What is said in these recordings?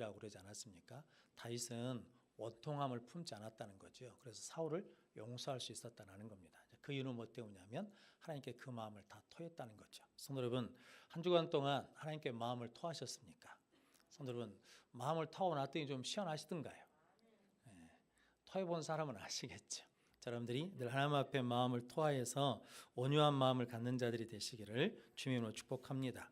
다윗이라고 그러지 않았습니까? 다윗은 원통함을 품지 않았다는 거죠. 그래서 사울을 용서할 수 있었다는 겁니다. 그 이유는 뭐 때문이냐면 하나님께 그 마음을 다 토했다는 거죠. 성도 여러분, 한 주간 동안 하나님께 마음을 토하셨습니까? 성도 여러분, 마음을 토하고 좀 시원하시던가요? 토해본 사람은 아시겠죠. 자, 여러분들이 늘 하나님 앞에 마음을 토하여서 온유한 마음을 갖는 자들이 되시기를 주님으로 축복합니다.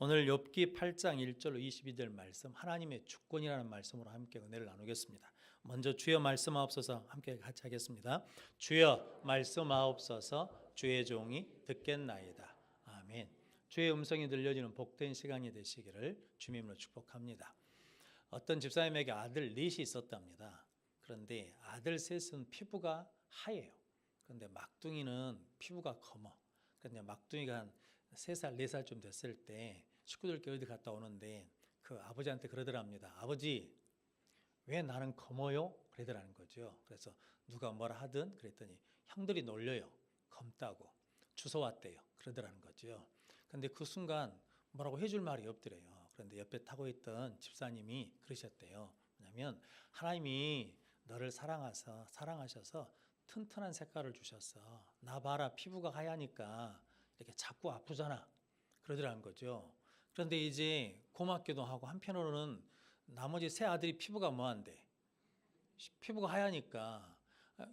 오늘 욥기 8장 1절로 22절 말씀, 하나님의 주권이라는 말씀으로 함께 은혜를 나누겠습니다. 먼저 주여 말씀하옵소서 함께 같이 하겠습니다. 주여 말씀하옵소서, 주의 종이 듣겠나이다. 아멘. 주의 음성이 들려지는 복된 시간이 되시기를 주님으로 축복합니다. 어떤 집사님에게 아들 넷이 있었답니다. 그런데 아들 셋은 피부가 하얘요. 그런데 막둥이는 피부가 검어. 그런데 막둥이가 한 3살, 4살쯤 됐을 때 식구들끼리 어디 갔다 오는데 그 아버지한테 그러더랍니다. 아버지, 왜 나는 검어요? 그러더라는 거죠. 그래서 누가 뭐라 하든 그랬더니 형들이 놀려요. 검다고. 주워 왔대요. 그러더라는 거죠. 그런데 그 순간 뭐라고 해줄 말이 없더래요. 그런데 옆에 타고 있던 집사님이 그러셨대요. 왜냐하면 하나님이 너를 사랑하셔서 튼튼한 색깔을 주셨어. 나 봐라, 피부가 하얘니까 이렇게 자꾸 아프잖아. 그러더라는 거죠. 그런데 이제 고맙기도 하고 한편으로는 나머지 세 아들이 피부가 뭐한데? 피부가 하얘니까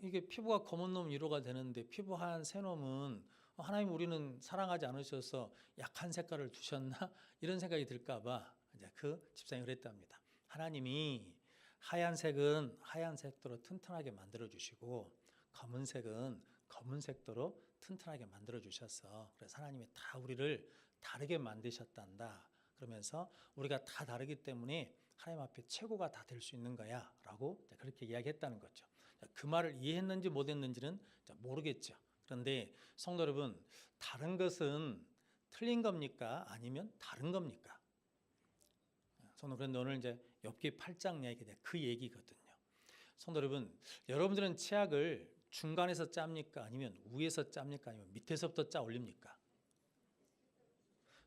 이게 피부가 검은 놈 위로가 되는데 피부 하얀 새 놈은 하나님 우리는 사랑하지 않으셔서 약한 색깔을 두셨나? 이런 생각이 들까 봐 이제 그 집사님이 그랬답니다. 하나님이 하얀색은 하얀색도로 튼튼하게 만들어 주시고 검은색은 검은색도로 튼튼하게 만들어 주셨어. 그래서 하나님이 다 우리를 다르게 만드셨단다. 그러면서 우리가 다 다르기 때문에 하나님 앞에 최고가 다 될 수 있는 거야 라고 그렇게 이야기했다는 거죠. 그 말을 이해했는지 못했는지는 모르겠죠. 그런데 성도 여러분, 다른 것은 틀린 겁니까? 아니면 다른 겁니까? 그런데 오늘 이제 욥기 8장 이야기가 그 얘기거든요. 성도 여러분, 여러분들은 치약을 중간에서 짭니까? 아니면 위에서 짭니까? 아니면 밑에서부터 짜 올립니까?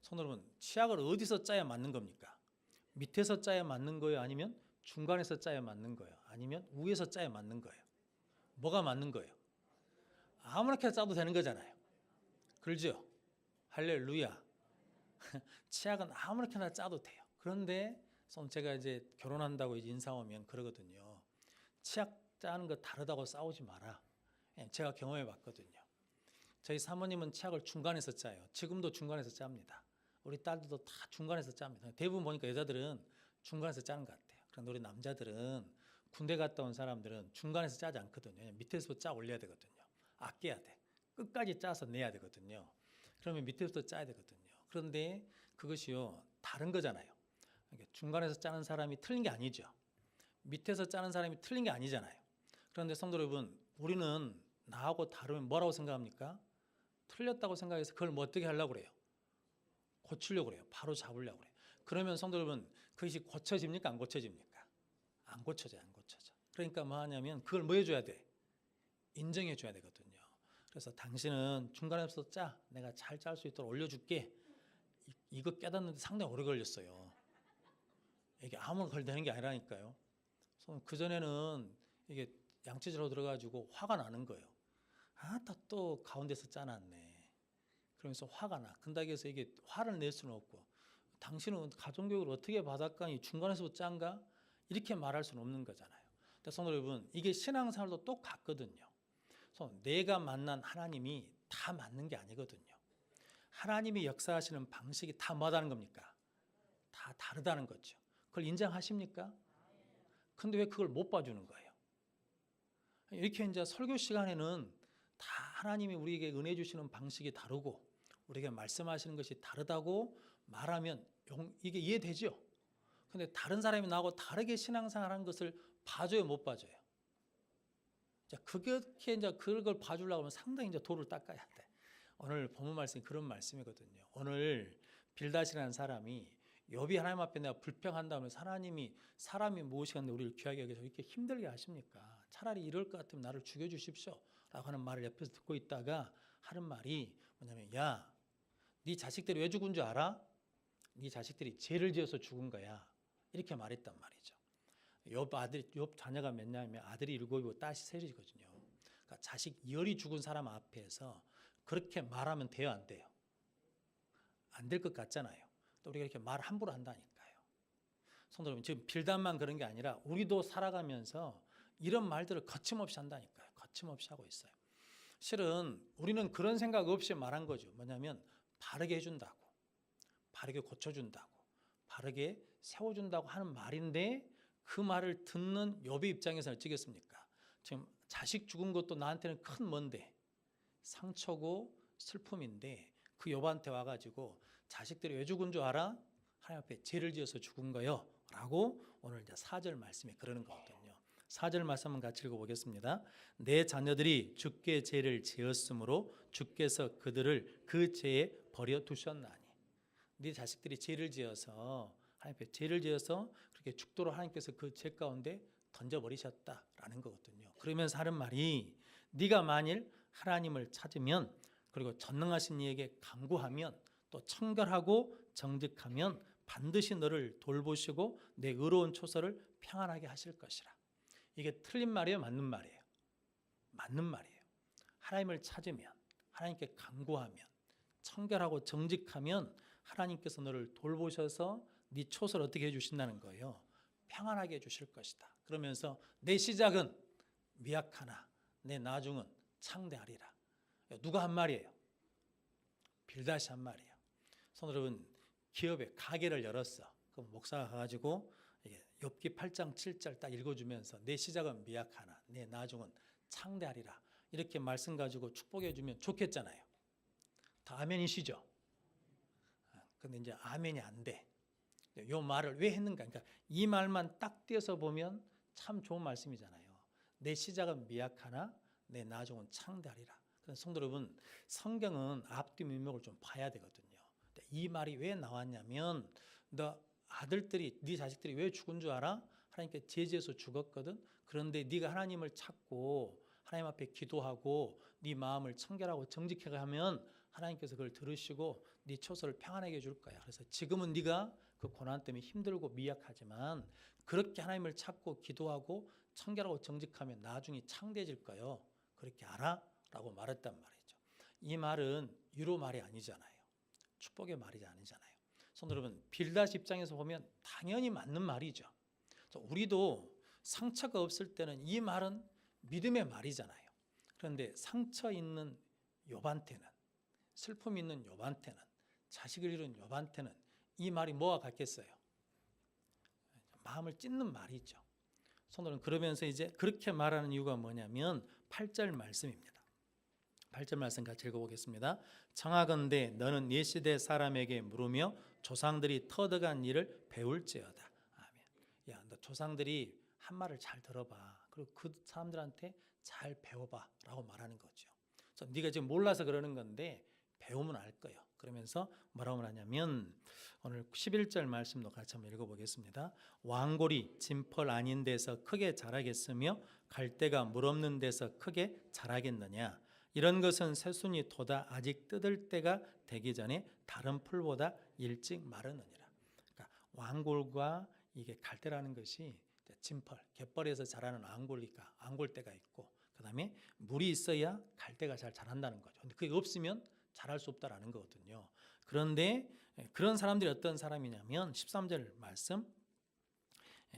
성도 여러분, 치약을 어디서 짜야 맞는 겁니까? 밑에서 짜야 맞는 거예요? 아니면 중간에서 짜야 맞는 거예요? 아니면 위에서 짜야 맞는 거예요? 뭐가 맞는 거예요? 아무렇게나 짜도 되는 거잖아요. 그렇죠? 할렐루야. 치약은 아무렇게나 짜도 돼요. 그런데 제가 이제 결혼한다고 이제 인사 오면 그러거든요. 치약 짜는 거 다르다고 싸우지 마라. 제가 경험해 봤거든요. 저희 사모님은 치약을 중간에서 짜요. 지금도 중간에서 짭니다. 우리 딸들도 다 중간에서 짭니다. 대부분 보니까 여자들은 중간에서 짜는 것 같아요. 그런데 우리 남자들은 군대 갔다 온 사람들은 중간에서 짜지 않거든요. 밑에서 짜 올려야 되거든요. 아껴야 돼. 끝까지 짜서 내야 되거든요. 그러면 밑에서부터 짜야 되거든요. 그런데 그것이요, 다른 거잖아요. 중간에서 짜는 사람이 틀린 게 아니죠. 밑에서 짜는 사람이 틀린 게 아니잖아요. 그런데 성도 여러분, 우리는 나하고 다르면 뭐라고 생각합니까? 틀렸다고 생각해서 그걸 뭐 어떻게 하려고 그래요? 고치려고 그래요. 바로 잡으려고 그래요. 그러면 성도 여러분, 그것이 고쳐집니까? 안 고쳐집니까? 안 고쳐져요. 안 고쳐져. 그러니까 뭐 하냐면 그걸 뭐 해줘야 돼? 인정해 줘야 되거든요. 그래서 당신은 중간에서 짜. 내가 잘 짤 수 있도록 올려줄게. 이거 깨닫는데 상당히 오래 걸렸어요. 이게 아무나 걸리는 게 아니라니까요. 그전에는 이게 양치질로 들어가지고 화가 나는 거예요. 또 가운데서 짜놨네. 그러면서 화가 나. 근다고 해서 이게 화를 낼 수는 없고, 당신은 가정교육을 어떻게 받았까니 중간에서 짠가? 이렇게 말할 수는 없는 거잖아요. 근데 성도 여러분, 이게 신앙생활도 똑같거든요. 내가 만난 하나님이 다 맞는 게 아니거든요. 하나님이 역사하시는 방식이 다 뭐다는 겁니까? 다 다르다는 거죠. 그걸 인정하십니까? 근데 왜 그걸 못 봐주는 거예요? 이렇게 이제 설교 시간에는 다 하나님이 우리에게 은혜 주시는 방식이 다르고 우리에게 말씀하시는 것이 다르다고 말하면 이게 이해되죠? 근데 다른 사람이 나하고 다르게 신앙생활하는 것을 봐줘요, 못 봐줘요? 자, 그렇게 이제 그걸 봐주려고 하면 상당히 이제 도를 닦아야 돼. 오늘 본문 말씀이 그런 말씀이거든요. 오늘 빌닷이라는 사람이 욥이 하나님 앞에 내가 불평한다면 하나님이 사람이 무엇이간데 우리를 귀하게 여기서 이렇게 힘들게 하십니까? 차라리 이럴 것 같으면 나를 죽여주십시오 라고 하는 말을 옆에서 듣고 있다가 하는 말이 뭐냐면, 야, 네 자식들이 왜 죽은 줄 알아? 네 자식들이 죄를 지어서 죽은 거야. 이렇게 말했단 말이죠. 욥 자녀가 몇냐면 아들이 7이고 딸이 3이거든요. 그러니까 자식 10이 죽은 사람 앞에서 그렇게 말하면 돼요, 안 돼요? 안 될 것 같잖아요. 또 우리가 이렇게 말 함부로 한다니까요. 성도 여러분, 지금 빌단만 그런 게 아니라 우리도 살아가면서 이런 말들을 거침없이 한다니까요. 거침없이 하고 있어요. 실은 우리는 그런 생각 없이 말한 거죠. 뭐냐면 바르게 해준다고, 바르게 고쳐준다고, 바르게 세워준다고 하는 말인데 그 말을 듣는 욥의 입장에서는 어찌겠습니까? 지금 자식 죽은 것도 나한테는 큰 뭔데 상처고 슬픔인데 그 욥한테 와가지고 자식들이 왜 죽은 줄 알아? 하나님 앞에 죄를 지어서 죽은 거요 라고 오늘 이제 4절 말씀에 그러는 거거든요. 4절 말씀 한번 같이 읽어보겠습니다. 내 자녀들이 주께 죄를 지었으므로 주께서 그들을 그 죄에 버려두셨나니. 네 자식들이 죄를 지어서 하나님 앞에 죄를 지어서 그렇게 죽도록 하나님께서 그 죄 가운데 던져버리셨다라는 거거든요. 그러면서 하는 말이 네가 만일 하나님을 찾으면 그리고 전능하신 이에게 간구하면 또 청결하고 정직하면 반드시 너를 돌보시고 내 의로운 초소를 평안하게 하실 것이라. 이게 틀린 말이에요, 맞는 말이에요? 맞는 말이에요. 하나님을 찾으면, 하나님께 간구하면, 청결하고 정직하면 하나님께서 너를 돌보셔서 네 초소를 어떻게 해주신다는 거예요? 평안하게 해주실 것이다. 그러면서 내 시작은 미약하나 내 나중은 창대하리라. 누가 한 말이에요? 빌닷이 한 말이에요. 성도 여러분, 기업에 가게를 열었어. 그럼 목사가 가가지고 욥기 8장 7절 딱 읽어주면서 내 시작은 미약하나 내 나중은 창대하리라 이렇게 말씀 가지고 축복해 주면 좋겠잖아요. 다 아멘이시죠? 근데 이제 아멘이 안 돼. 이 말을 왜 했는가? 그러니까 이 말만 딱 띄어서 보면 참 좋은 말씀이잖아요. 내 시작은 미약하나 내 나중은 창대하리라. 그래서 성도 여러분, 성경은 앞뒤 면목을 좀 봐야 되거든요. 이 말이 왜 나왔냐면 너 아들들이 네 자식들이 왜 죽은 줄 알아? 하나님께 제지해서 죽었거든. 그런데 네가 하나님을 찾고 하나님 앞에 기도하고 네 마음을 청결하고 정직하게 하면 하나님께서 그걸 들으시고 네 초소를 평안하게 해줄 거야. 그래서 지금은 네가 그 고난 때문에 힘들고 미약하지만 그렇게 하나님을 찾고 기도하고 청결하고 정직하면 나중에 창대해질 거요. 그렇게 알아? 라고 말했단 말이죠. 이 말은 위로 말이 아니잖아요. 축복의 말이 아니잖아요. 성도 여러분, 빌닷 입장에서 보면 당연히 맞는 말이죠. 우리도 상처가 없을 때는 이 말은 믿음의 말이잖아요. 그런데 상처 있는 욥한테는, 슬픔 있는 욥한테는, 자식을 잃은 욥한테는 이 말이 뭐와 같겠어요? 마음을 찢는 말이죠. 성도는 그러면서 이제 그렇게 말하는 이유가 뭐냐면 8절 말씀입니다. 8절 말씀 같이 읽어보겠습니다. 청하건대 너는 네 시대 사람에게 물으며 조상들이 터득한 일을 배울지어다. 아멘. 야, 너 조상들이 한 말을 잘 들어봐. 그리고 그 사람들한테 잘 배워봐라고 말하는 거죠. 그래서 네가 지금 몰라서 그러는 건데 배우면 알 거예요. 그러면서 뭐라고 말하냐면 오늘 11절 말씀도 같이 한번 읽어보겠습니다. 왕골이 진펄 아닌 데서 크게 자라겠으며 갈대가 물 없는 데서 크게 자라겠느냐. 이런 것은 새순이 돋아 아직 뜯을 때가 되기 전에 다른 풀보다 일찍 마르느니라. 그러니까 왕골과 이게 갈대라는 것이 진펄, 갯벌에서 자라는 앙골대가 있고 그다음에 물이 있어야 갈대가 잘 자란다는 거죠. 근데 그게 없으면 자랄 수 없다라는 거거든요. 그런데 그런 사람들이 어떤 사람이냐면 13절 말씀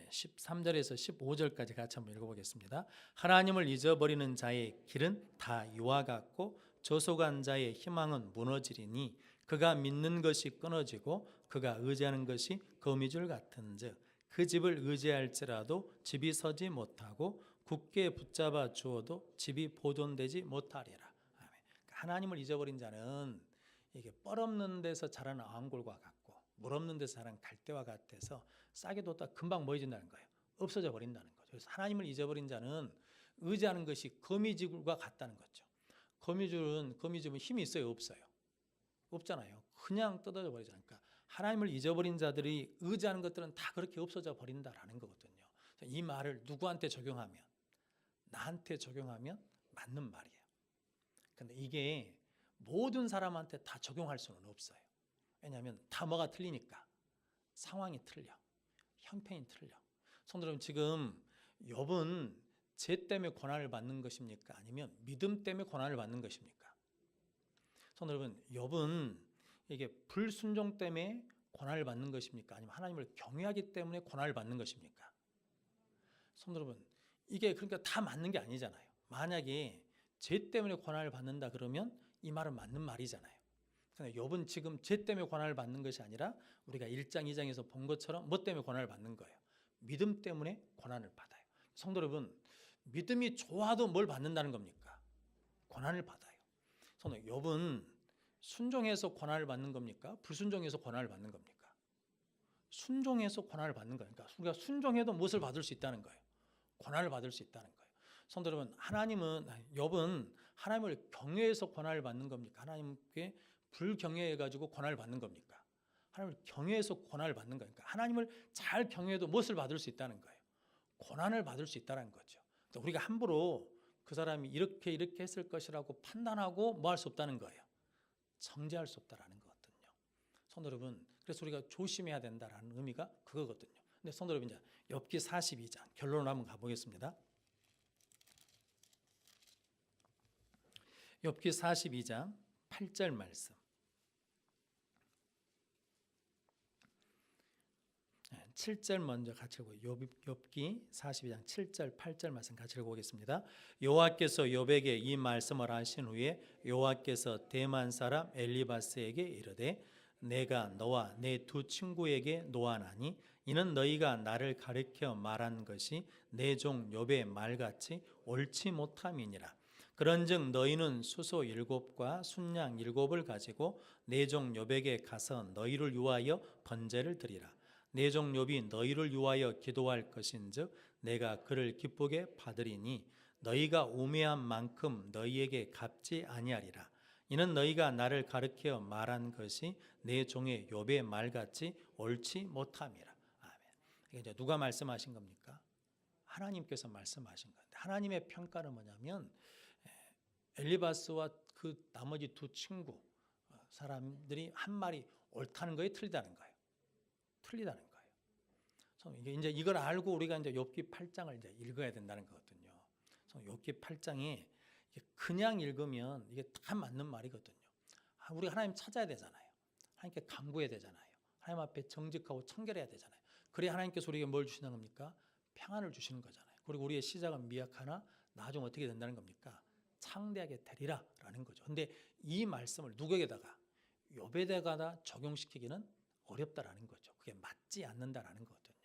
13절에서 15절까지 같이 한번 읽어보겠습니다. 하나님을 잊어버리는 자의 길은 다 유와 같고 저속한 자의 희망은 무너지리니 그가 믿는 것이 끊어지고 그가 의지하는 것이 거미줄 같은즉 그 집을 의지할지라도 집이 서지 못하고 굳게 붙잡아 주어도 집이 보존되지 못하리라. 아멘. 하나님을 잊어버린 자는 이게 뻘 없는 데서 자라는 앙골과 같고 물 없는 데서 자라는 갈대와 같아서 싹이 돋다 금방 뭐해진다는 거예요. 없어져 버린다는 거죠. 그래서 하나님을 잊어버린 자는 의지하는 것이 거미줄과 같다는 거죠. 거미줄은 힘이 있어요, 없어요? 없잖아요. 그냥 뜯어져 버리잖아요. 그러니까 하나님을 잊어버린 자들이 의지하는 것들은 다 그렇게 없어져 버린다라는 거거든요. 이 말을 누구한테 적용하면 나한테 적용하면 맞는 말이에요. 근데 이게 모든 사람한테 다 적용할 수는 없어요. 왜냐하면 다 뭐가 틀리니까 상황이 틀려. 형편이 틀려. 성도 여러분, 지금 욥은 죄 때문에 고난을 받는 것입니까? 아니면 믿음 때문에 고난을 받는 것입니까? 성도 여러분, 욥은 이게 불순종 때문에 고난을 받는 것입니까? 아니면 하나님을 경외하기 때문에 고난을 받는 것입니까? 성도 여러분, 이게 그러니까 다 맞는 게 아니잖아요. 만약에 죄 때문에 고난을 받는다 그러면 이 말은 맞는 말이잖아요. 그런데 욥은 지금 죄 때문에 고난을 받는 것이 아니라 우리가 1장 2장에서 본 것처럼 뭐 때문에 고난을 받는 거예요? 믿음 때문에 고난을 받아요. 성도 여러분, 믿음이 좋아도 뭘 받는다는 겁니까? 고난을 받아요. 성도 욥은 순종해서 고난을 받는 겁니까? 불순종해서 고난을 받는 겁니까? 순종해서 고난을 받는 거예요. 그러니까 우리가 순종해도 무엇을 받을 수 있다는 거예요? 고난을 받을 수 있다는 거예요. 성도 여러분, 욥은 하나님을 경외해서 고난을 받는 겁니까? 하나님께 불경외해 가지고 고난을 받는 겁니까? 하나님을 경외해서 고난을 받는 거니까 하나님을 잘 경외해도 무엇을 받을 수 있다는 거예요? 고난을 받을 수 있다는 거죠. 우리가 함부로 그 사람이 이렇게 했을 것이라고 판단하고 뭐 할 수 없다는 거예요. 정죄할 수 없다라는 거거든요. 성도 여러분, 그래서 우리가 조심해야 된다라는 의미가 그거거든요. 근데 성도 여러분, 이제 욥기 42장 결론을 한번 가보겠습니다. 욥기 42장 8절 말씀. 7절 먼저 같이 읽고 욥기 42장 7절 8절 말씀 같이 읽어보겠습니다. 여호와께서 욥에게 이 말씀을 하신 후에 여호와께서 대만 사람 엘리바스에게 이르되 내가 너와 내 두 친구에게 노하나니 이는 너희가 나를 가리켜 말한 것이 내 종 욥의 말같이 옳지 못함이니라. 그런즉 너희는 수소 7과 순양 7을 가지고 내 종 욥에게 가서 너희를 위하여 번제를 드리라. 내 종 욥이 너희를 위하여 기도할 것인즉 내가 그를 기쁘게 받으리니 너희가 우매한 만큼 너희에게 갚지 아니하리라. 이는 너희가 나를 가르쳐 말한 것이 내 종의 욥의 말같이 옳지 못함이라. 아멘. 이게 이제 누가 말씀하신 겁니까? 하나님께서 말씀하신 건데, 하나님의 평가는 뭐냐면 엘리바스와 그 나머지 두 친구 사람들이 한 말이 옳다는 거에 틀리다는 거예요. 틀리다는 거예요. 이제 이걸 알고 우리가 이제 욥기 8장을 이제 읽어야 된다는 거거든요. 욥기 8장이 그냥 읽으면 이게 다 맞는 말이거든요. 우리 하나님 찾아야 되잖아요. 하나님께 간구해야 되잖아요. 하나님 앞에 정직하고 청결해야 되잖아요. 그래야 하나님께서 우리에게 뭘 주시는 겁니까? 평안을 주시는 거잖아요. 그리고 우리의 시작은 미약하나 나중 어떻게 된다는 겁니까? 창대하게 되리라라는 거죠. 근데 이 말씀을 누구에게다가 욥에다가 적용시키기는 어렵다라는 거죠. 그게 맞지 않는다라는 거거든요.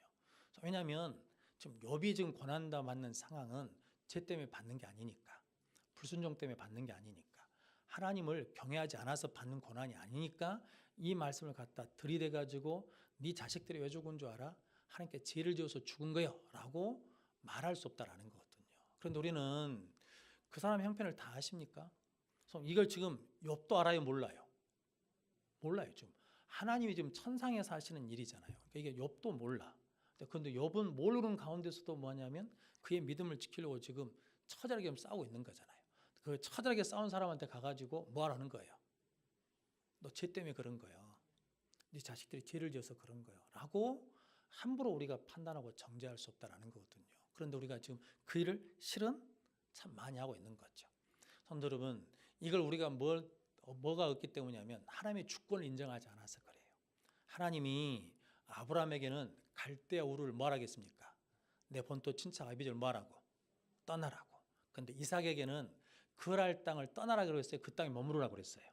왜냐하면 지금 욥이 지금 고난다 받는 상황은 죄 때문에 받는 게 아니니까, 불순종 때문에 받는 게 아니니까, 하나님을 경외하지 않아서 받는 고난이 아니니까 이 말씀을 갖다 들이대 가지고 네 자식들이 왜 죽은 줄 알아? 하나님께 죄를 지어서 죽은 거요 라고 말할 수 없다라는 거거든요. 그런데 우리는 그 사람의 형편을 다 아십니까? 이걸 지금 욥도 알아요, 몰라요? 몰라요. 지금 하나님이 지금 천상에 사시는 일이잖아요. 그러니까 이게 욥도 몰라. 그런데 욥은 모르는 가운데서도 뭐냐면 그의 믿음을 지키려고 지금 처절하게 싸우고 있는 거잖아요. 그 처절하게 싸운 사람한테 가가지고 뭐 하라는 거예요? 너 죄 때문에 그런 거예요. 네 자식들이 죄를 지어서 그런 거예요. 라고 함부로 우리가 판단하고 정죄할 수 없다라는 거거든요. 그런데 우리가 지금 그 일을 실은 참 많이 하고 있는 거죠. 성도 여러분, 이걸 우리가 뭐가 없기 때문이냐면 하나님의 주권을 인정하지 않아서 그래요. 하나님이 아브라함에게는 갈대아 우르를 뭐 하라겠습니까? 내 본토 친척 아비들 뭐 하라고? 떠나라고. 그런데 이삭에게는 그랄 땅을 떠나라 그랬어요. 그 땅에 머무르라고 그랬어요.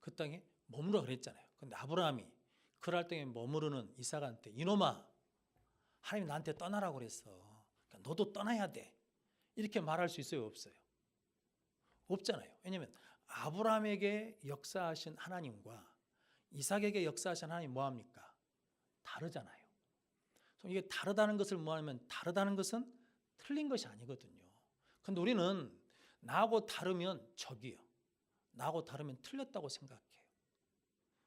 그 땅에 머무르라 그랬잖아요. 그런데 아브라함이 그랄 땅에 머무르는 이삭한테 이놈아, 하나님이 나한테 떠나라고 그랬어. 그러니까 너도 떠나야 돼. 이렇게 말할 수 있어요, 없어요? 없잖아요. 왜냐하면 아브라함에게 역사하신 하나님과 이삭에게 역사하신 하나님 뭐합니까? 다르잖아요. 이게 다르다는 것을 뭐하면 다르다는 것은 틀린 것이 아니거든요. 그런데 우리는 나하고 다르면 적이요, 나하고 다르면 틀렸다고 생각해요.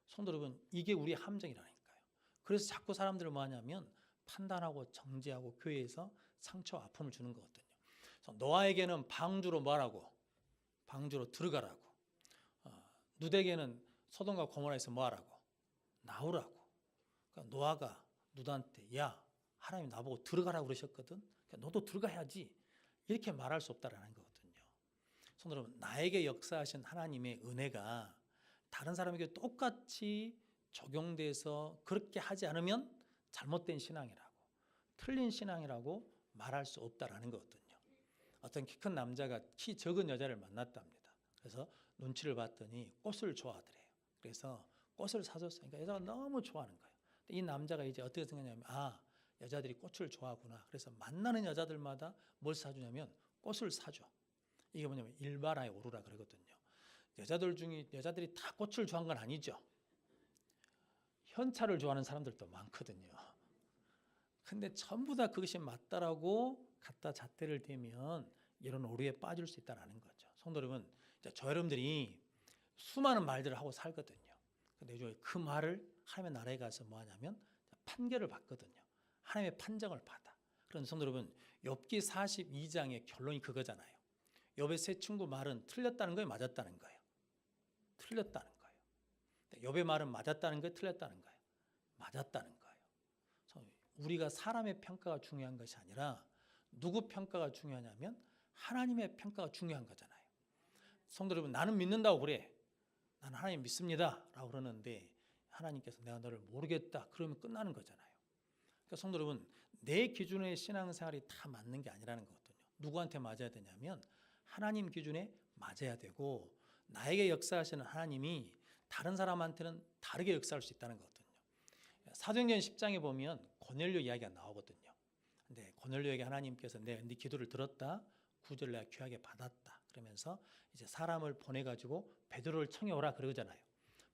성도 여러분, 이게 우리의 함정이라니까요. 그래서 자꾸 사람들을 뭐하냐면 판단하고 정죄하고 교회에서 상처와 아픔을 주는 거거든요. 노아에게는 방주로 뭐하라고? 방주로 들어가라고. 누덱에는 소돔과 고모라에서 뭐하라고? 나오라고. 그러니까 노아가 누구한테 야 하나님 나보고 들어가라고 그러셨거든. 그러니까 너도 들어가야지. 이렇게 말할 수 없다라는 거거든요. 성도 여러분, 나에게 역사하신 하나님의 은혜가 다른 사람에게 똑같이 적용돼서 그렇게 하지 않으면 잘못된 신앙이라고, 틀린 신앙이라고 말할 수 없다라는 거거든요. 어떤 키 큰 남자가 키 적은 여자를 만났답니다. 그래서 눈치를 봤더니 꽃을 좋아하더래요. 그래서 꽃을 사줬어요. 그러니까 여자가 너무 좋아하는 거예요. 이 남자가 이제 어떻게 생각하냐면 여자들이 꽃을 좋아하구나. 그래서 만나는 여자들마다 뭘 사주냐면 꽃을 사줘. 이게 뭐냐면 일반화에 오르라 그러거든요. 여자들 중에 여자들이 다 꽃을 좋아하는 건 아니죠. 현찰을 좋아하는 사람들도 많거든요. 근데 전부 다 그것이 맞다라고 갖다 잣대를 대면 이런 오류에 빠질 수 있다는 거죠. 성도 여러분, 저 여러분들이 수많은 말들을 하고 살거든요. 근데 요즘에 그 말을 하나님의 나라에 가서 뭐 하냐면 판결을 받거든요. 하나님의 판정을 받아. 그런 성도 여러분, 욥기 42장의 결론이 그거잖아요. 욥의 세 친구 말은 틀렸다는 거예요, 맞았다는 거예요? 틀렸다는 거예요. 욥의 말은 맞았다는 거예요, 틀렸다는 거예요? 맞았다는 거예요. 우리가 사람의 평가가 중요한 것이 아니라 누구 평가가 중요하냐면 하나님의 평가가 중요한 거잖아요. 성도 여러분, 나는 믿는다고 그래. 나는 하나님 믿습니다 라고 그러는데 하나님께서 내가 너를 모르겠다 그러면 끝나는 거잖아요. 그러니까 성도 여러분, 내 기준의 신앙생활이 다 맞는 게 아니라는 거거든요. 누구한테 맞아야 되냐면 하나님 기준에 맞아야 되고, 나에게 역사하시는 하나님이 다른 사람한테는 다르게 역사할 수 있다는 거거든요. 사도행전 10장에 보면 고넬료 이야기가 나오거든요. 근데 고넬료에게 하나님께서 네 기도를 들었다, 구절을 내가 귀하게 받았다 그러면서 이제 사람을 보내가지고 베드로를 청해오라 그러잖아요.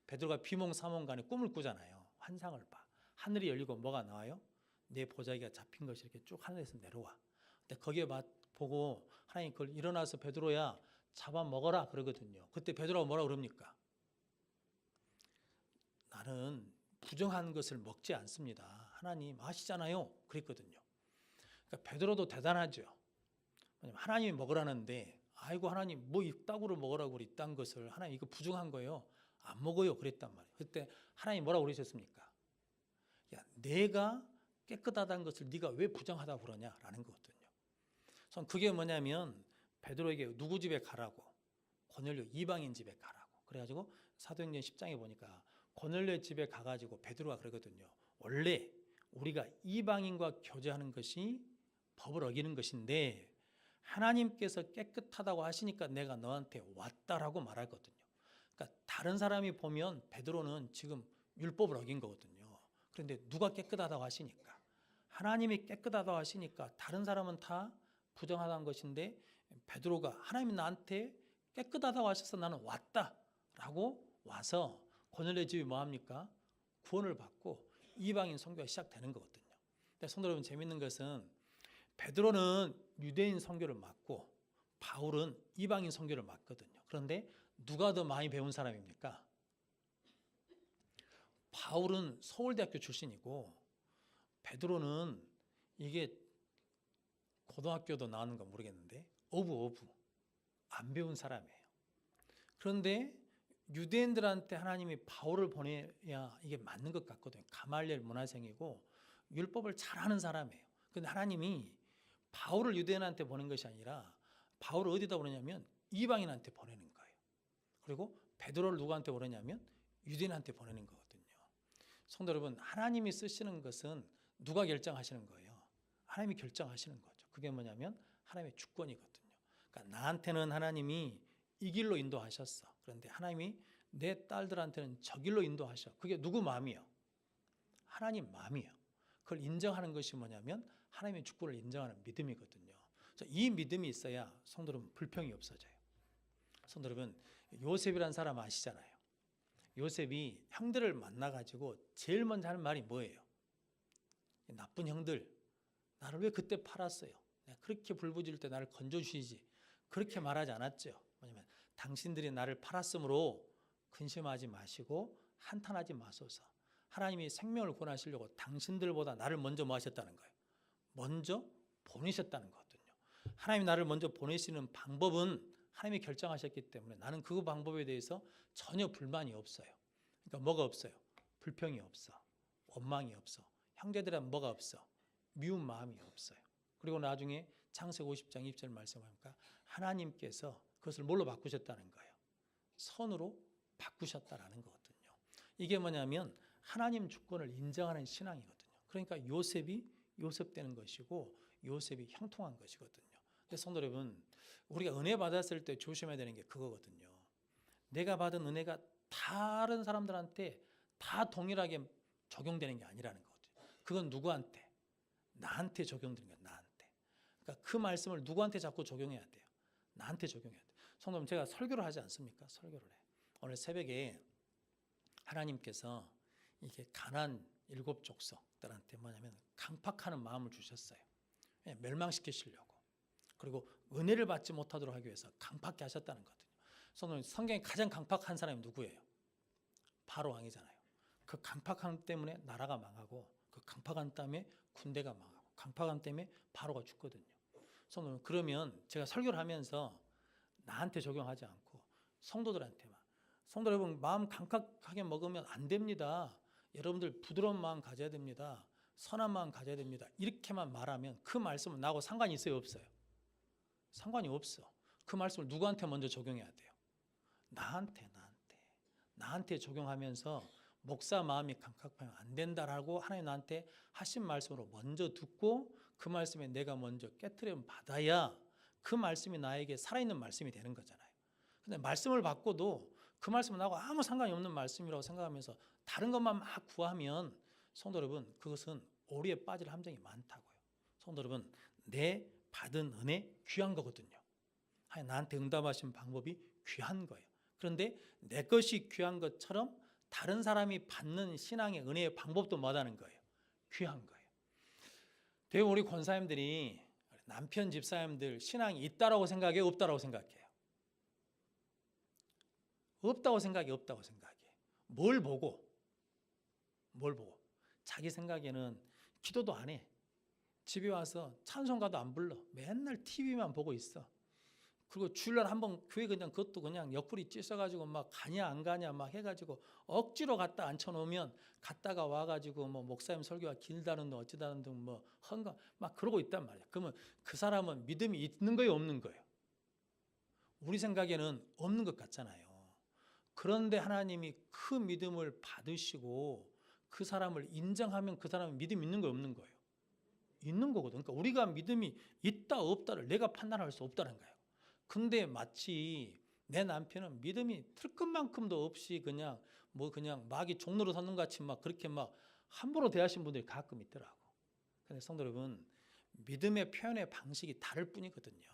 베드로가 비몽사몽간에 꿈을 꾸잖아요. 환상을 봐. 하늘이 열리고 뭐가 나와요? 내 보자기가 잡힌 것이 이렇게 쭉 하늘에서 내려와. 근데 거기에 보고 하나님 그걸 일어나서 베드로야 잡아먹어라 그러거든요. 그때 베드로가 뭐라 그럽니까? 나는 부정한 것을 먹지 않습니다. 하나님 아시잖아요. 그랬거든요. 그러니까 베드로도 대단하죠. 하나님이 먹으라는데 아이고 하나님 뭐 이따구로 먹으라고 그래. 이딴 것을 하나님 이거 부정한 거예요. 안 먹어요. 그랬단 말이에요. 그때 하나님 뭐라고 그러셨습니까? 야, 내가 깨끗하다는 것을 네가 왜 부정하다고 그러냐라는 거거든요. 그게 뭐냐면 베드로에게 누구 집에 가라고, 고넬료 이방인 집에 가라고. 그래가지고 사도행전 10장에 보니까 고넬료 집에 가가지고 베드로가 그러거든요. 원래 우리가 이방인과 교제하는 것이 법을 어기는 것인데 하나님께서 깨끗하다고 하시니까 내가 너한테 왔다라고 말하거든요. 그러니까 다른 사람이 보면 베드로는 지금 율법을 어긴 거거든요. 그런데 누가 깨끗하다고 하시니까, 하나님이 깨끗하다고 하시니까 다른 사람은 다 부정하다는 것인데 베드로가 하나님이 나한테 깨끗하다고 하셔서 나는 왔다라고 와서 고넬료 집이 뭐합니까? 구원을 받고 이방인 선교가 시작되는 거거든요. 근데 성도 여러분, 재밌는 것은 베드로는 유대인 선교를 맡고 바울은 이방인 선교를 맡거든요. 그런데 누가 더 많이 배운 사람입니까? 바울은 서울대학교 출신이고 베드로는 이게 고등학교도 나오는 건 모르겠는데 어부 안 배운 사람이에요. 그런데 유대인들한테 하나님이 바울을 보내야 이게 맞는 것 같거든요. 가말리엘 문화생이고 율법을 잘하는 사람이에요. 그런데 하나님이 바울을 유대인한테 보낸 것이 아니라 바울을 어디다 보내냐면 이방인한테 보내는 거예요. 그리고 베드로를 누구한테 보내냐면 유대인한테 보내는 거거든요. 성도 여러분, 하나님이 쓰시는 것은 누가 결정하시는 거예요? 하나님이 결정하시는 거죠. 그게 뭐냐면 하나님의 주권이거든요. 그러니까 나한테는 하나님이 이 길로 인도하셨어. 그런데 하나님이 내 딸들한테는 저 길로 인도하셔. 그게 누구 마음이요? 하나님 마음이에요. 그걸 인정하는 것이 뭐냐면 하나님의 주권을 인정하는 믿음이거든요. 이 믿음이 있어야 성도 여러분 불평이 없어져요. 성도 여러분, 요셉이라는 사람 아시잖아요. 요셉이 형들을 만나가지고 제일 먼저 하는 말이 뭐예요? 나쁜 형들, 나를 왜 그때 팔았어요? 내가 그렇게 불부질 때 나를 건져주시지. 그렇게 말하지 않았죠. 뭐냐면 당신들이 나를 팔았으므로 근심하지 마시고 한탄하지 마소서. 하나님이 생명을 구원하시려고 당신들보다 나를 먼저 뭐 하셨다는 거예요? 먼저 보내셨다는 거거든요. 하나님이 나를 먼저 보내시는 방법은 하나님이 결정하셨기 때문에 나는 그 방법에 대해서 전혀 불만이 없어요. 그러니까 뭐가 없어요? 불평이 없어. 원망이 없어. 형제들은 뭐가 없어? 미운 마음이 없어요. 그리고 나중에 창세기 50장 20절 말씀하니까 하나님께서 그것을 뭘로 바꾸셨다는 거예요? 선으로 바꾸셨다라는 거거든요. 이게 뭐냐면 하나님 주권을 인정하는 신앙이거든요. 그러니까 요셉이 요셉되는 것이고 요셉이 형통한 것이거든요. 근데 성도 여러분, 우리가 은혜 받았을 때 조심해야 되는 게 그거거든요. 내가 받은 은혜가 다른 사람들한테 다 동일하게 적용되는 게 아니라는 거거든요. 그건 누구한테? 나한테 적용되는 거예요. 나한테. 그러니까 그 말씀을 누구한테 자꾸 적용해야 돼요? 나한테 적용해야 돼요. 성도 여러분, 제가 설교를 하지 않습니까? 설교를 해. 오늘 새벽에 하나님께서 이게 가난 7 족속들한테 뭐냐면 강팍하는 마음을 주셨어요. 멸망시키시려고. 그리고 은혜를 받지 못하도록 하기 위해서 강팍하게 하셨다는 거거든요. 성경에 가장 강팍한 사람이 누구예요? 바로 왕이잖아요. 그 강팍함 때문에 나라가 망하고 그 강팍함 때문에 군대가 망하고 강팍함 때문에 바로가 죽거든요. 그러면 제가 설교를 하면서 나한테 적용하지 않고 성도들한테만, 성도 여러분, 마음 강팍하게 먹으면 안 됩니다. 여러분들 부드러운 마음 가져야 됩니다. 선한 마음 가져야 됩니다. 이렇게만 말하면 그 말씀은 나하고 상관이 있어요, 없어요? 상관이 없어. 그 말씀을 누구한테 먼저 적용해야 돼요? 나한테 적용하면서 목사 마음이 강팍하면 안 된다라고 하나님 나한테 하신 말씀으로 먼저 듣고 그 말씀에 내가 먼저 깨트림 받아야 그 말씀이 나에게 살아있는 말씀이 되는 거잖아요. 근데 말씀을 받고도 그 말씀은 나하고 아무 상관이 없는 말씀이라고 생각하면서 다른 것만 막 구하면 성도 여러분, 그것은 오리에 빠질 함정이 많다고요. 성도 여러분, 내 받은 은혜 귀한 거거든요. 나한테 응답하신 방법이 귀한 거예요. 그런데 내 것이 귀한 것처럼 다른 사람이 받는 신앙의 은혜의 방법도 뭐하다는 거예요? 귀한 거예요. 대부분 우리 권사님들이 남편 집사님들 신앙이 있다라고 생각해요? 없다라고 생각해요? 없다고 생각해? 없다고 생각해? 뭘 보고? 자기 생각에는 기도도 안 해. 집에 와서 찬송가도 안 불러. 맨날 TV만 보고 있어. 그리고 주일날 한번 교회 그냥 그것도 그냥 옆구리 찢어가지고 막 가냐 안 가냐 막 해가지고 억지로 갖다 앉혀놓으면 갔다가 와가지고 뭐 목사님 설교가 길다는 둥 어찌다는 둥 뭐 헌가 막 그러고 있단 말이야. 그러면 그 사람은 믿음이 있는 거예요, 없는 거예요? 우리 생각에는 없는 것 같잖아요. 그런데 하나님이 그 믿음을 받으시고 그 사람을 인정하면 그 사람은 믿음 있는 거예요, 없는 거예요? 있는 거거든. 그러니까 우리가 믿음이 있다 없다를 내가 판단할 수 없다는 거예요. 근데 마치 내 남편은 믿음이 틀끝만큼도 없이 그냥 막이 종로로 섰는 같이 막 그렇게 막 함부로 대하신 분들이 가끔 있더라고. 근데 성도 여러분, 믿음의 표현의 방식이 다를 뿐이거든요.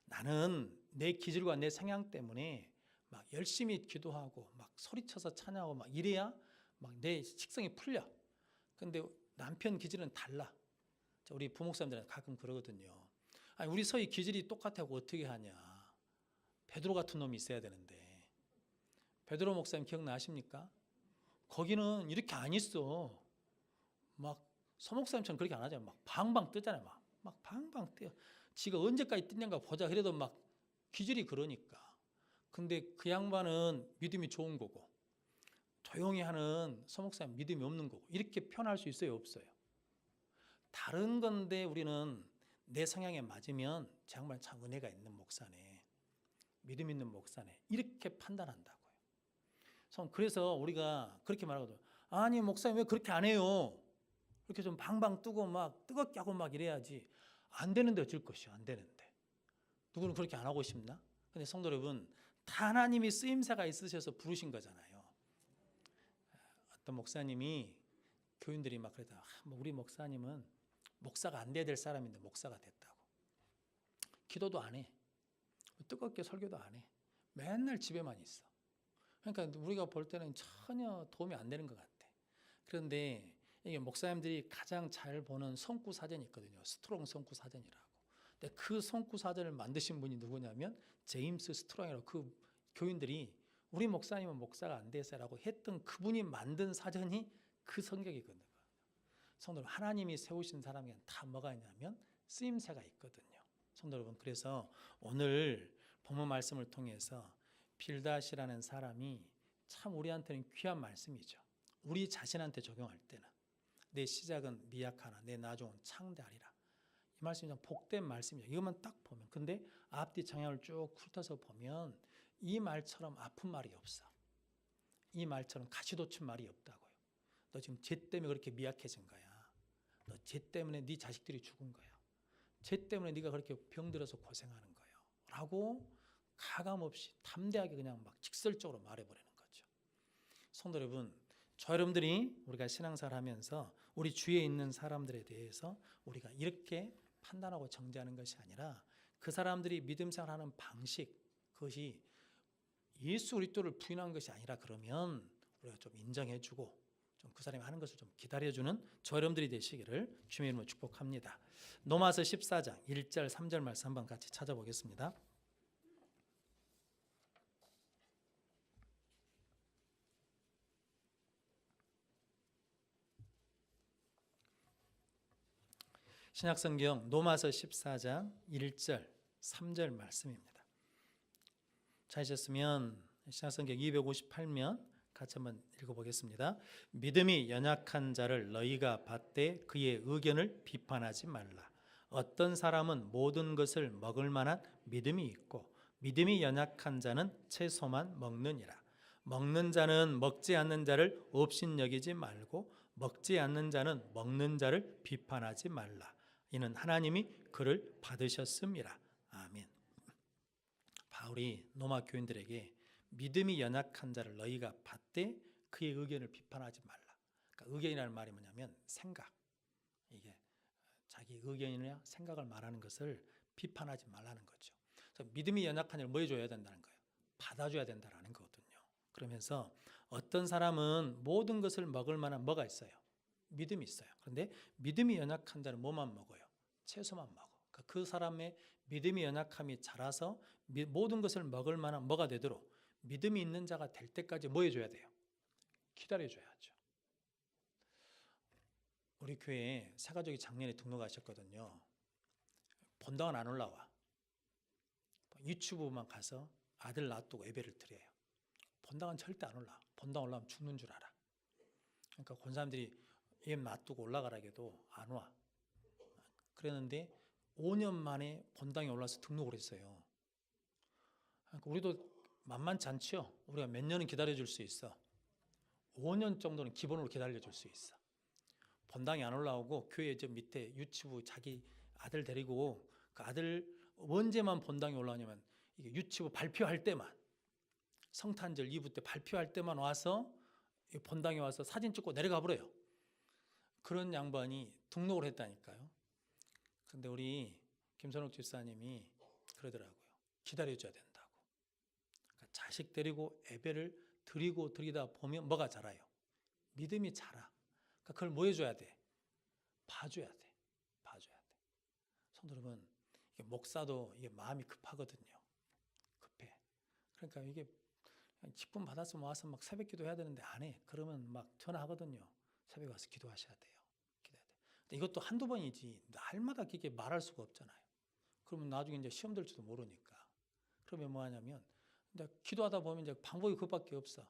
나는 내 기질과 내 성향 때문에 막 열심히 기도하고 막 소리쳐서 찬양하고 막 이래야 막 내 식성이 풀려. 근데 남편 기질은 달라. 우리 부목사님들은 가끔 그러거든요. 아니, 우리 서희 기질이 똑같다고 어떻게 하냐. 베드로 같은 놈이 있어야 되는데. 베드로 목사님 기억나십니까? 거기는 이렇게 안 있어. 막 서목사님처럼 그렇게 안 하잖아요. 막 방방 뜨잖아요. 막 방방 뜨요. 지가 언제까지 뜨는가 보자. 그래도 막 기질이 그러니까. 근데 그 양반은 믿음이 좋은 거고 조용히 하는 서목사님 믿음이 없는 거고 이렇게 표현할 수 있어요, 없어요? 다른 건데 우리는 내 성향에 맞으면 정말 참 은혜가 있는 목사네, 믿음 있는 목사네 이렇게 판단한다고요. 그래서 우리가 그렇게 말하거든요. 아니 목사님 왜 그렇게 안 해요? 이렇게 좀 방방 뜨고 막 뜨겁게 하고 막 이래야지. 안 되는데 어쩔 것이요, 안 되는데. 누구는 그렇게 안 하고 싶나? 근데 성도 여러분, 다 하나님이 쓰임새가 있으셔서 부르신 거잖아요. 어떤 목사님이 교인들이 막 그러다 뭐 우리 목사님은 목사가 안 돼야 될 사람인데 목사가 됐다고. 기도도 안 해. 뜨겁게 설교도 안 해. 맨날 집에만 있어. 그러니까 우리가 볼 때는 전혀 도움이 안 되는 것 같아. 그런데 이게 목사님들이 가장 잘 보는 성구 사전이 있거든요. 스트롱 성구 사전이라고. 근데 그 성구 사전을 만드신 분이 누구냐면 제임스 스트롱이라고, 그 교인들이 우리 목사님은 목사가 안 돼서라고 했던 그분이 만든 사전이 그 성경이거든요. 성도 여러분, 하나님이 세우신 사람에게 다 뭐가 있냐면 쓰임새가 있거든요. 성도 여러분, 그래서 오늘 본문 말씀을 통해서 빌닷이라는 사람이 참 우리한테는 귀한 말씀이죠. 우리 자신한테 적용할 때는 내 시작은 미약하나 내 나중은 창대하리라. 이 말씀이 좀 복된 말씀이죠. 이것만 딱 보면. 근데 앞뒤 창향을 쭉 훑어서 보면 이 말처럼 아픈 말이 없어. 이 말처럼 가시돋친 말이 없다고요. 너 지금 죄 때문에 그렇게 미약해진 거야. 너 죄 때문에 네 자식들이 죽은 거야. 죄 때문에 네가 그렇게 병들어서 고생하는 거예요. 라고 가감없이 담대하게 그냥 막 직설적으로 말해버리는 거죠. 성도 여러분, 저 여러분들이 우리가 신앙생활 하면서 우리 주위에 있는 사람들에 대해서 우리가 이렇게 판단하고 정죄하는 것이 아니라 그 사람들이 믿음 생활하는 방식, 그것이 예수 그리스도를 부인한 것이 아니라 그러면 우리가 좀 인정해주고 좀 그 사람이 하는 것을 좀 기다려주는 저 여러분들이 되시기를 주님의 이름으로 축복합니다. 로마서 14장 1절 3절 말씀 한번 같이 찾아보겠습니다. 신약성경 로마서 14장 1절 3절 말씀입니다. 찾으셨으면 신약성경 258면 같이 한번 읽어보겠습니다. 믿음이 연약한 자를 너희가 받되 그의 의견을 비판하지 말라. 어떤 사람은 모든 것을 먹을 만한 믿음이 있고 믿음이 연약한 자는 채소만 먹느니라. 먹는 자는 먹지 않는 자를 업신여기지 말고 먹지 않는 자는 먹는 자를 비판하지 말라. 이는 하나님이 그를 받으셨음이라. 아멘. 바울이 로마 교인들에게 믿음이 연약한 자를 너희가 받되 그의 의견을 비판하지 말라. 그러니까 의견이라는 말이 뭐냐면 생각. 이게 자기 의견이나 생각을 말하는 것을 비판하지 말라는 거죠. 그래서 믿음이 연약한 자를 뭐 해줘야 된다는 거예요? 받아줘야 된다는 거거든요. 그러면서 어떤 사람은 모든 것을 먹을 만한 뭐가 있어요? 믿음이 있어요. 그런데 믿음이 연약한 자는 뭐만 먹어요? 채소만 먹어. 그러니까 그 사람의 믿음이 연약함이 자라서 모든 것을 먹을 만한 뭐가 되도록 믿음이 있는 자가 될 때까지 뭐 해줘야 돼요? 기다려줘야죠. 우리 교회에 새가족이 작년에 등록하셨거든요. 본당은 안 올라와. 유치부만 가서 아들 놔두고 예배를 드려요. 본당은 절대 안 올라. 본당 올라오면 죽는 줄 알아. 그러니까 권사님들이 얘 놔두고 올라가라 해도 안 와. 그랬는데 5년 만에 본당에 올라서 등록을 했어요. 그러니까 우리도 만만치 않죠. 우리가 몇 년은 기다려줄 수 있어. 5년 정도는 기본으로 기다려줄 수 있어. 본당에 안 올라오고 교회 저 밑에 유치부 자기 아들 데리고 그 아들 언제만 본당에 올라오냐면 이게 유치부 발표할 때만 성탄절 2부 때 발표할 때만 와서 본당에 와서 사진 찍고 내려가 버려요. 그런 양반이 등록을 했다니까요. 근데 우리 김선욱 집사님이 그러더라고요. 기다려줘야 된다고. 그러니까 자식 데리고 예배를 드리다 보면 뭐가 자라요? 믿음이 자라. 그러니까 그걸 뭐 해줘야 돼? 봐줘야 돼. 봐줘야 돼. 성도 여러분, 이게 목사도 이게 마음이 급하거든요. 급해. 그러니까 이게 직분 받았으면 와서 막 새벽 기도 해야 되는데 안 해. 그러면 막 전화하거든요. 새벽에 와서 기도하셔야 돼요. 기도해야 돼. 근데 이것도 한두 번이지 날마다 그렇게 말할 수가 없잖아요. 그러면 나중에 이제 시험 될지도 모르니까. 그러면 뭐 하냐면 이제 기도하다 보면 이제 방법이 그것밖에 없어.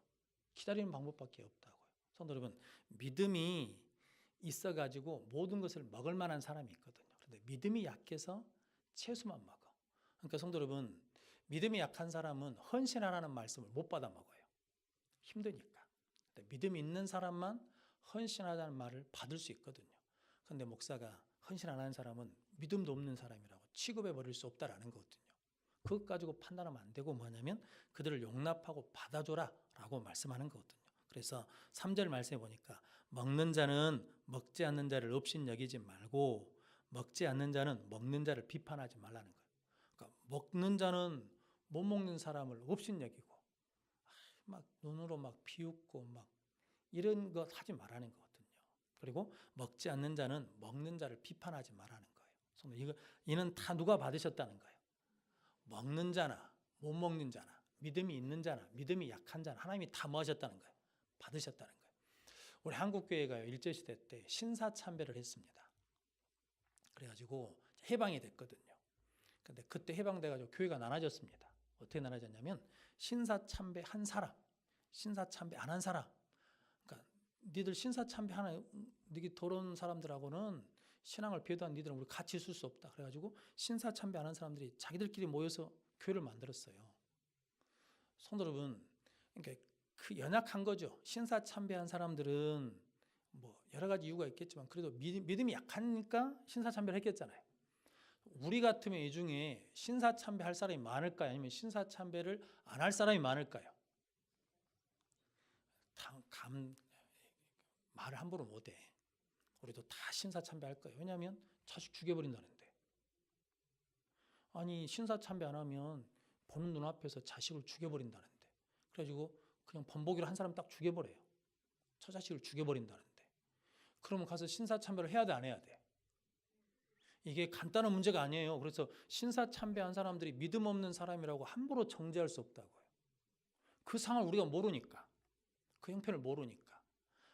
기다리는 방법밖에 없다고요. 성도 여러분, 믿음이 있어가지고 모든 것을 먹을 만한 사람이 있거든요. 그런데 믿음이 약해서 채소만 먹어. 그러니까 성도 여러분, 믿음이 약한 사람은 헌신하라는 말씀을 못 받아 먹어요. 힘드니까. 믿음이 있는 사람만 헌신하자는 말을 받을 수 있거든요. 그런데 목사가 헌신 안 하는 사람은 믿음도 없는 사람이라고 취급해 버릴 수 없다라는 거거든요. 그것 가지고 판단하면 안 되고 뭐냐면 그들을 용납하고 받아줘라 라고 말씀하는 거거든요. 그래서 3절 말씀해 보니까 먹는 자는 먹지 않는 자를 업신여기지 말고 먹지 않는 자는 먹는 자를 비판하지 말라는 거예요. 그러니까 먹는 자는 못 먹는 사람을 업신여기고 막 눈으로 막 비웃고 막 이런 거 하지 말라는 거거든요. 그리고 먹지 않는 자는 먹는 자를 비판하지 말라는 거예요. 이는 다 누가 받으셨다는 거예요. 먹는 자나 못 먹는 자나 믿음이 있는 자나 믿음이 약한 자나 하나님이 다 뭐 하셨다는 거예요? 받으셨다는 거예요. 우리 한국교회가 일제시대 때 신사참배를 했습니다. 그래가지고 해방이 됐거든요. 근데 그때 해방돼가지고 교회가 나눠졌습니다. 어떻게 나눠졌냐면 신사참배 한 사람, 신사참배 안 한 사람. 그러니까 니들 신사참배 하나 너희 더러운 사람들하고는 신앙을 배도한 니들은 우리 같이 있을 수 없다. 그래가지고 신사참배 안 하는 사람들이 자기들끼리 모여서 교회를 만들었어요. 성도 여러분, 그러니까 그 연약한 거죠. 신사참배한 사람들은 뭐 여러 가지 이유가 있겠지만 그래도 믿음이 약하니까 신사참배를 했겠잖아요. 우리 같으면 이 중에 신사참배 할 사람이 많을까요? 아니면 신사참배를 안 할 사람이 많을까요? 말을 함부로 못해. 우리도 다 신사참배 할 거예요. 왜냐하면 자식 죽여버린다는데. 아니 신사참배 안 하면 보는 눈앞에서 자식을 죽여버린다는데. 그래가지고 그냥 번복이로 한 사람 딱 죽여버려요. 처자식을 죽여버린다는데. 그러면 가서 신사참배를 해야 돼, 안 해야 돼? 이게 간단한 문제가 아니에요. 그래서 신사참배한 사람들이 믿음 없는 사람이라고 함부로 정죄할 수 없다고요. 그 상을 우리가 모르니까. 그 형편을 모르니까.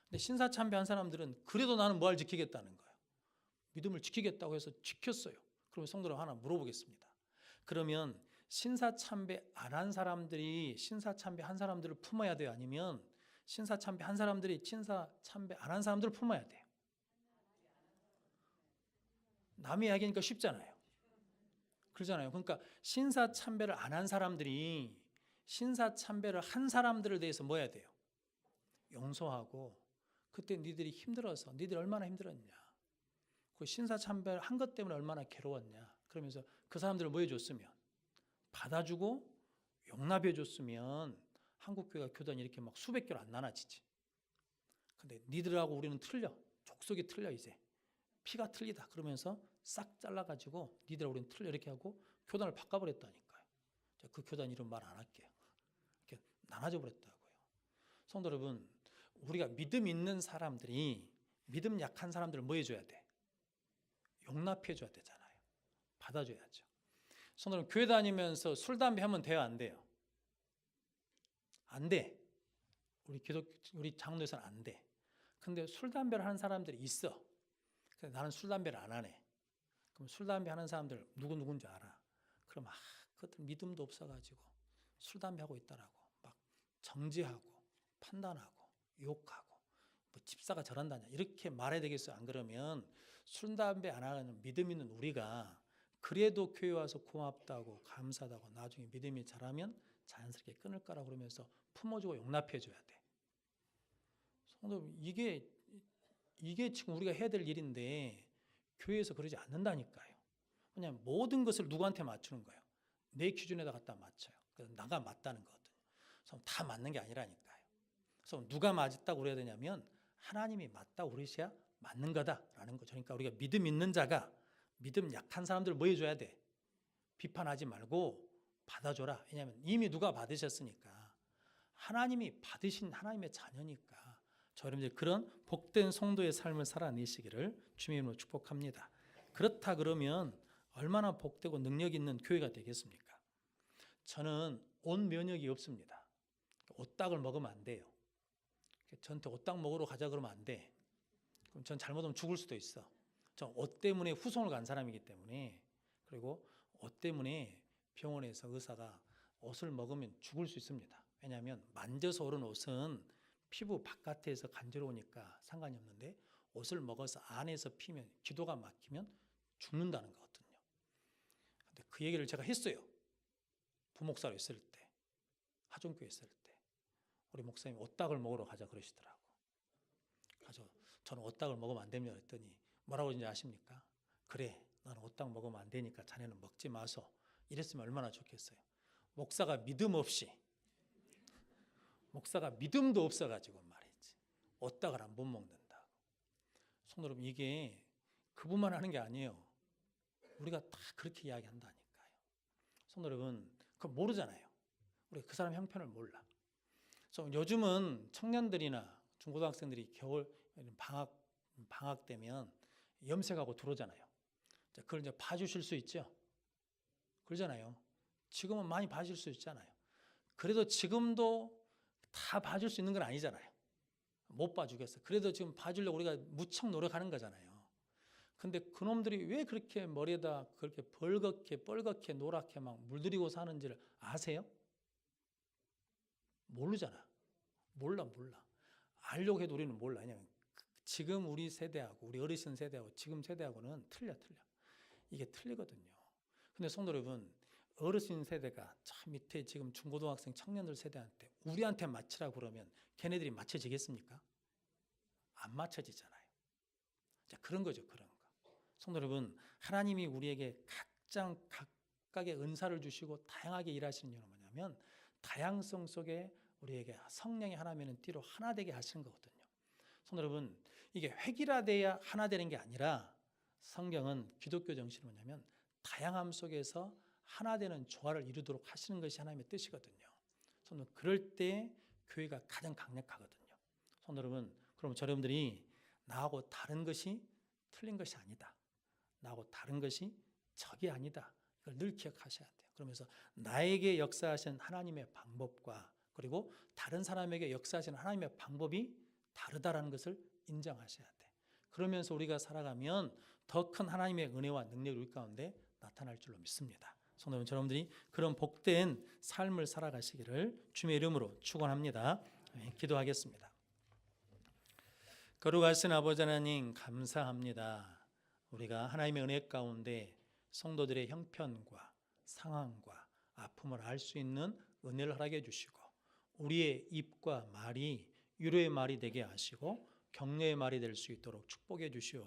근데 신사참배한 사람들은 그래도 나는 뭘 지키겠다는 거예요. 믿음을 지키겠다고 해서 지켰어요. 그러면 성도를 하나 물어보겠습니다. 그러면 신사참배 안 한 사람들이 신사참배 한 사람들을 품어야 돼요? 아니면 신사참배 한 사람들이 신사참배 안 한 사람들을 품어야 돼요? 남의 이야기니까 쉽잖아요. 그러잖아요. 그러니까 신사참배를 안 한 사람들이 신사참배를 한 사람들에 대해서 뭐 해야 돼요? 용서하고 그때 니들이 힘들어서 니들이 얼마나 힘들었냐. 그 신사참배를 한 것 때문에 얼마나 괴로웠냐. 그러면서 그 사람들을 뭐 해줬으면 받아주고 용납해줬으면 한국교회가 교단이 이렇게 막 수백 개로 안 나눠지지. 근데 니들하고 우리는 틀려. 족속이 틀려 이제. 피가 틀리다. 그러면서 싹 잘라가지고 니들하고 우리는 틀려 이렇게 하고 교단을 바꿔버렸다니까요. 그 교단 이름 말 안 할게요. 이렇게 나눠져 버렸다고요. 성도 여러분, 우리가 믿음 있는 사람들이 믿음 약한 사람들을 뭐 해줘야 돼? 용납해줘야 되잖아요. 받아줘야죠. 성도 여러분, 교회 다니면서 술, 담배 하면 돼요? 안 돼요? 안 돼. 우리 장로에서는 안 돼. 근데 술, 담배를 하는 사람들이 있어. 근데 나는 술, 담배를 안 하네. 그럼 술, 담배 하는 사람들 누군지 알아. 그럼 그것들 믿음도 없어가지고 술, 담배 하고 있다라고 막 정죄하고 판단하고 욕하고 뭐 집사가 저런다냐 이렇게 말해야 되겠어요? 안 그러면 술, 담배 안 하는 믿음 있는 우리가 그래도 교회 와서 고맙다고 감사하다고 나중에 믿음이 자라면 자연스럽게 끊을 거라 그러면서 품어주고 용납해줘야 돼. 성도 이게 지금 우리가 해야 될 일인데 교회에서 그러지 않는다니까요. 왜냐하면 모든 것을 누구한테 맞추는 거예요. 내 기준에다 갖다 맞춰요. 그래서 나가 맞다는 거거든요. 그래서 다 맞는 게 아니라니까요. 그래서 누가 맞았다고 그래야 되냐면 하나님이 맞다고 그러셔야 맞는 거다라는 거죠. 그러니까 우리가 믿음 있는 자가 믿음 약한 사람들을 뭐 해줘야 돼? 비판하지 말고 받아줘라. 왜냐하면 이미 누가 받으셨으니까. 하나님이 받으신 하나님의 자녀니까. 저 여러분들 그런 복된 성도의 삶을 살아내시기를 주님의 이름으로 축복합니다. 그렇다 그러면 얼마나 복되고 능력 있는 교회가 되겠습니까? 저는 옷 면역이 없습니다. 옷딱을 먹으면 안 돼요. 저한테 옷딱 먹으러 가자 그러면 안 돼. 그럼 전 잘못하면 죽을 수도 있어. 전 옷 때문에 후송을 간 사람이기 때문에. 그리고 옷 때문에 병원에서 의사가 옷을 먹으면 죽을 수 있습니다. 왜냐하면 만져서 오른 옷은 피부 바깥에서 간지러우니까 상관이 없는데 옷을 먹어서 안에서 피면 기도가 막히면 죽는다는 거거든요. 근데 그 얘기를 제가 했어요. 부목사로 있을 때, 하종교에 있을 때 우리 목사님이 옷닭을 먹으러 가자 그러시더라고. 그래서 저는 옷닭을 먹으면 안 됩니다 했더니 뭐라고 하는지 아십니까? 그래, 나는 옷닭 먹으면 안 되니까 자네는 먹지 마소. 이랬으면 얼마나 좋겠어요. 목사가 믿음도 없어가지고 말이지 옷닭을 안 못 먹는다고. 성도 여러분, 이게 그분만 하는 게 아니에요. 우리가 다 그렇게 이야기한다니까요. 성도 여러분, 그거 모르잖아요. 우리 그 사람 형편을 몰라. 그래서 요즘은 청년들이나 중고등학생들이 겨울 방학 되면 염색하고 들어오잖아요. 그걸 이제 봐주실 수 있죠. 그러잖아요. 지금은 많이 봐줄 수 있잖아요. 그래도 지금도 다 봐줄 수 있는 건 아니잖아요. 못 봐주겠어. 그래도 지금 봐주려고 우리가 무척 노력하는 거잖아요. 근데 그놈들이 왜 그렇게 머리에다 그렇게 뻘겋게 노랗게 막 물들이고 사는지를 아세요? 모르잖아. 몰라. 알려고 해도 우리는 몰라. 왜냐면 지금 우리 세대하고 우리 어르신 세대하고 지금 세대하고는 틀려. 이게 틀리거든요. 근데 성도 여러분, 어르신 세대가 저 밑에 지금 중고등학생 청년들 세대한테 우리한테 맞추라고 그러면 걔네들이 맞춰지겠습니까? 안 맞춰지잖아요. 자, 그런 거죠. 그런 거. 성도 여러분, 하나님이 우리에게 각각의 은사를 주시고 다양하게 일하시는 이유는 뭐냐면 다양성 속에 우리에게 성령의 하나면은 띠로 하나 되게 하시는 거거든요. 성도 여러분, 이게 획일화돼야 하나 되는 게 아니라 성경은 기독교 정신이 뭐냐면 다양함 속에서 하나 되는 조화를 이루도록 하시는 것이 하나님의 뜻이거든요. 성도 여러분, 그럴 때 교회가 가장 강력하거든요. 성도 여러분, 그럼 여러분들이 나하고 다른 것이 틀린 것이 아니다. 나하고 다른 것이 적이 아니다. 이걸 늘 기억하셔야 돼요. 그러면서 나에게 역사하신 하나님의 방법과 그리고 다른 사람에게 역사하시는 하나님의 방법이 다르다라는 것을 인정하셔야 돼. 그러면서 우리가 살아가면 더 큰 하나님의 은혜와 능력이 우리 가운데 나타날 줄로 믿습니다. 성도 여러분들이 그런 복된 삶을 살아가시기를 주님의 이름으로 축원합니다. 기도하겠습니다. 거룩하신 아버지 하나님 감사합니다. 우리가 하나님의 은혜 가운데 성도들의 형편과 상황과 아픔을 알 수 있는 은혜를 허락해 주시고 우리의 입과 말이 위로의 말이 되게 하시고 격려의 말이 될 수 있도록 축복해 주시옵소서.